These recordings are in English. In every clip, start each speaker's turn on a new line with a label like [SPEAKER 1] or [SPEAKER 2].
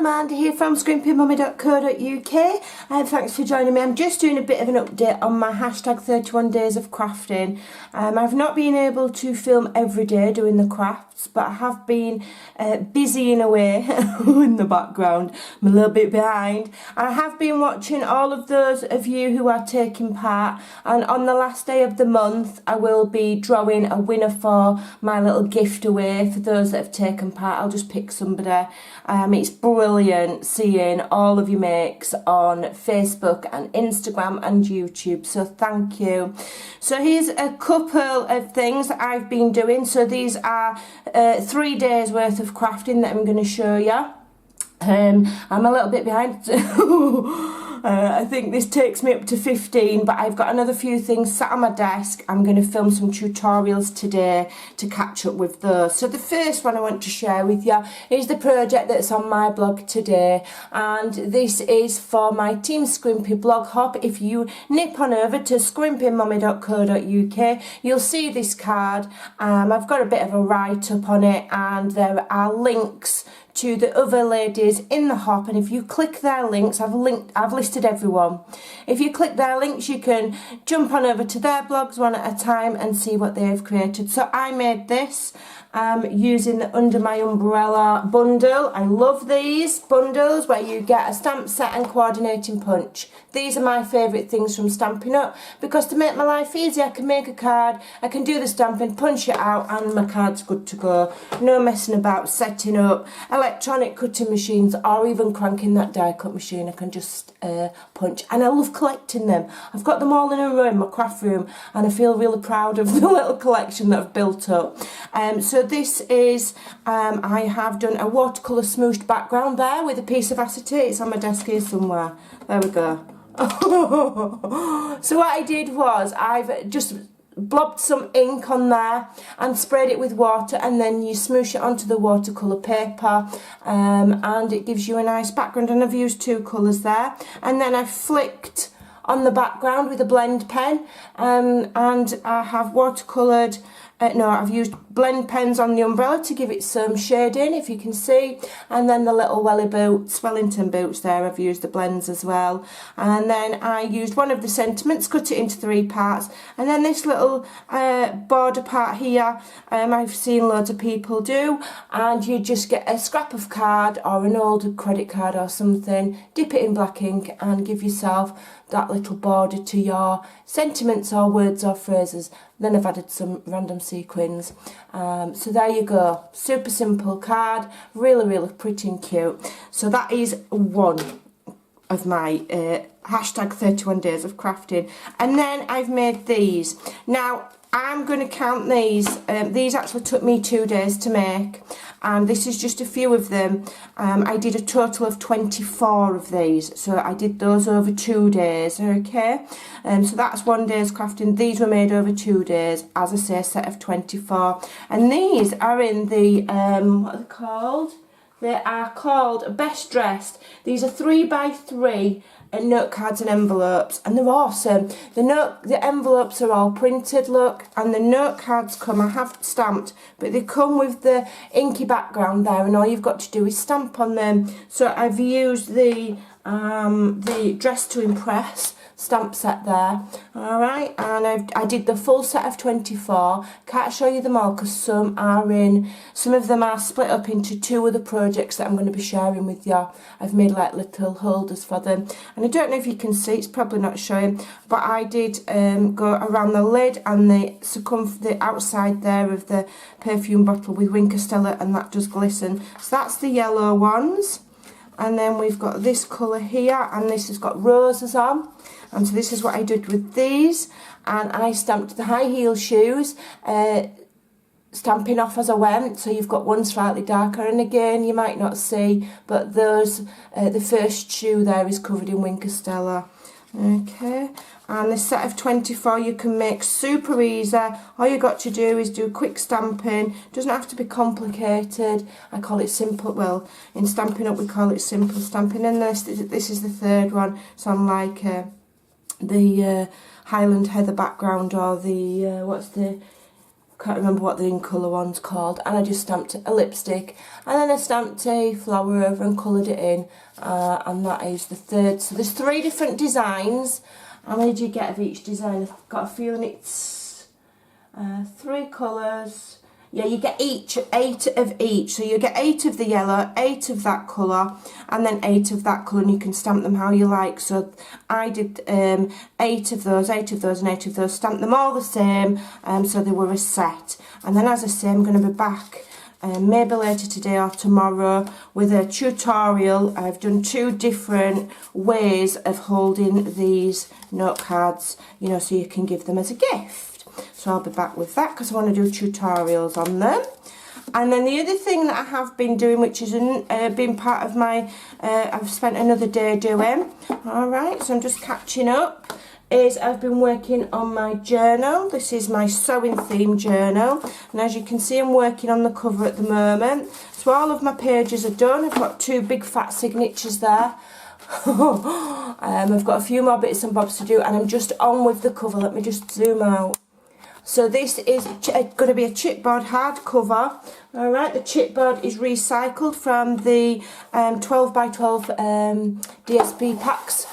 [SPEAKER 1] Amanda here from Scrimpingmommy.co.uk and thanks for joining me. I'm just doing a bit of an update on my hashtag 31 days of crafting. I've not been able to film every day doing the crafts, but I have been busy in a way in the background. I'm a little bit behind. I have been watching all of those of you who are taking part, and on the last day of the month I will be drawing a winner for my little gift away for those that have taken part. I'll just pick somebody. It's brilliant seeing all of your makes on Facebook and Instagram and YouTube, so thank you. So here's a couple of things that I've been doing. So these are 3 days worth of crafting that I'm going to show you. I'm a little bit behind. I think this takes me up to 15, but I've got another few things sat on my desk. I'm going to film some tutorials today to catch up with those. So the first one I want to share with you is the project that's on my blog today, and this is for my Team Scrimpy blog hop. If you nip on over to scrimpingmommy.co.uk, you'll see this card. I've got a bit of a write-up on it, and there are links to the other ladies in the hop, and if you click their links, I've listed everyone. If you click their links, you can jump on over to their blogs one at a time and see what they've created. So I made this using the Under My Umbrella bundle. I love these bundles where you get a stamp set and coordinating punch. These are my favourite things from Stampin' Up, because to make my life easy I can make a card, I can do the stamping, punch it out, and my card's good to go. No messing about setting up electronic cutting machines or even cranking that die cut machine. I can just punch, and I love collecting them. I've got them all in a row in my craft room, and I feel really proud of the little collection that I've built up. So this is, I have done a watercolour smooshed background there with a piece of acetate. It's on my desk here somewhere. There we go. So what I did was I've just blobbed some ink on there and sprayed it with water, and then you smoosh it onto the watercolour paper, and it gives you a nice background. And I've used 2 colours there, and then I flicked on the background with a blend pen, and I have watercoloured I've used blend pens on the umbrella to give it some shading, if you can see, and then the little Wellington boots there, I've used the blends as well. And then I used one of the sentiments, cut it into 3 parts, and then this little border part here, I've seen loads of people do, and you just get a scrap of card or an old credit card or something, dip it in black ink and give yourself that little border to your sentiments or words or phrases. Then I've added some random sequins. So there you go, super simple card, really pretty and cute. So that is one of my hashtag 31 days of crafting. And then I've made these. Now I'm going to count these. These actually took me 2 days to make, and this is just a few of them. I did a total of 24 of these, so I did those over 2 days, okay? So that's 1 day's crafting. These were made over 2 days, as I say, a set of 24. And these are in the, what are they called? They are called Best Dressed. These are 3x3 note cards and envelopes, and they're awesome. The envelopes are all printed, look, and the note cards come, I have stamped, but they come with the inky background there, and all you've got to do is stamp on them. So I've used the Dress to Impress stamp set there, alright, and I did the full set of 24. Can't show you them all because some of them are split up into 2 other projects that I'm going to be sharing with you. I've made like little holders for them, and I don't know if you can see, it's probably not showing, but I did go around the lid and the outside there of the perfume bottle with Wink Stella, and that does glisten. So that's the yellow ones. And then we've got this colour here, and this has got roses on. And so this is what I did with these. And I stamped the high heel shoes, stamping off as I went. So you've got one slightly darker, and again, you might not see, but those, the first shoe there is covered in Wink Stella. Okay, and this set of 24 you can make super easy. All you got to do is do quick stamping. Doesn't have to be complicated. I call it simple. Well, in Stampin' Up we call it simple stamping. And this is the 3rd one. So I'm like the Highland Heather background, or the what's the can't remember what the in colour one's called, and I just stamped a lipstick, and then I stamped a flower over and coloured it in, and that is the third. So there's 3 different designs. How many do you get of each design? I've got a feeling it's 3 colours. Yeah, you get 8 of each. So you get 8 of the yellow, 8 of that colour, and then 8 of that colour, and you can stamp them how you like. So I did 8 of those, 8 of those, and 8 of those, stamped them all the same, so they were a set. And then, as I say, I'm going to be back maybe later today or tomorrow with a tutorial. I've done 2 different ways of holding these note cards, you know, so you can give them as a gift. So I'll be back with that because I want to do tutorials on them. And then the other thing that I have been doing, which has been part of my, I've spent another day doing, alright, so I'm just catching up, is I've been working on my journal. This is my sewing theme journal, and as you can see I'm working on the cover at the moment. So all of my pages are done. I've got 2 big fat signatures there. I've got a few more bits and bobs to do, and I'm just on with the cover. Let me just zoom out. So this is going to be a chipboard hardcover. Alright, the chipboard is recycled from the 12 by 12 DSP packs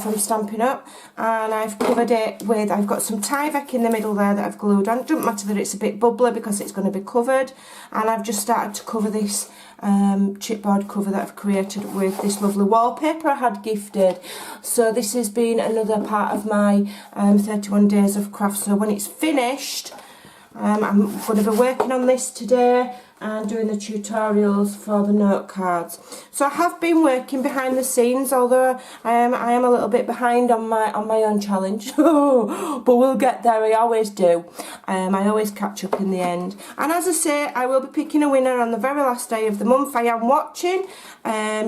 [SPEAKER 1] from Stampin' Up, and I've covered it with, I've got some Tyvek in the middle there that I've glued on. It doesn't matter that it's a bit bubbly because it's going to be covered, and I've just started to cover this chipboard cover that I've created with this lovely wallpaper I had gifted. So this has been another part of my 31 days of craft. So when it's finished, I'm going to be working on this today and doing the tutorials for the note cards. So I have been working behind the scenes, although I am a little bit behind on my own challenge. But we'll get there, I always do. I always catch up in the end. And as I say, I will be picking a winner on the very last day of the month. I am watching.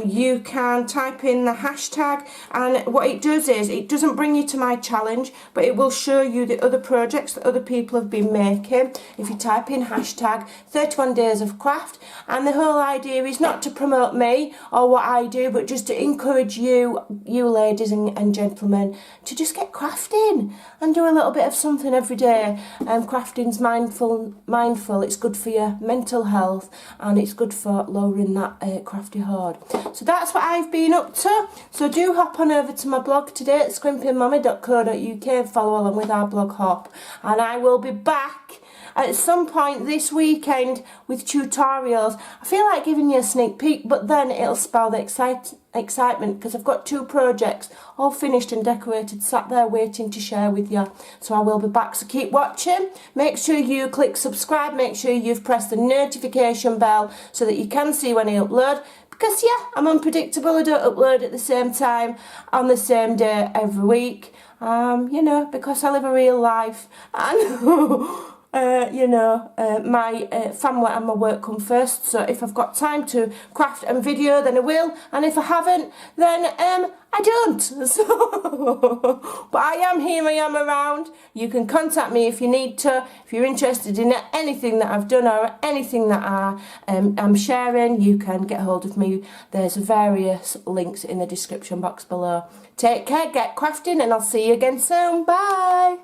[SPEAKER 1] You can type in the hashtag, and what it does is it doesn't bring you to my challenge, but it will show you the other projects that other people have been making if you type in hashtag 31 days of craft. And the whole idea is not to promote me or what I do, but just to encourage you ladies and gentlemen to just get crafting and do a little bit of something every day. Crafting's mindful, it's good for your mental health, and it's good for lowering that crafty hoard. So that's what I've been up to. So do hop on over to my blog today at scrimpingmommy.co.uk and follow along with our blog hop, and I will be back at some point this weekend with tutorials. I feel like giving you a sneak peek, but then it'll spell the excitement because I've got 2 projects all finished and decorated, sat there waiting to share with you. So I will be back, so keep watching. Make sure you click subscribe, make sure you've pressed the notification bell so that you can see when I upload. Because yeah, I'm unpredictable, I don't upload at the same time on the same day every week. You know, because I live a real life, and you know, my family and my work come first. So if I've got time to craft and video, then I will, and if I haven't, then I don't. So, but I am here, I am around. You can contact me if you need to. If you're interested in anything that I've done or anything that I'm sharing, you can get hold of me. There's various links in the description box below. Take care, get crafting, and I'll see you again soon. Bye.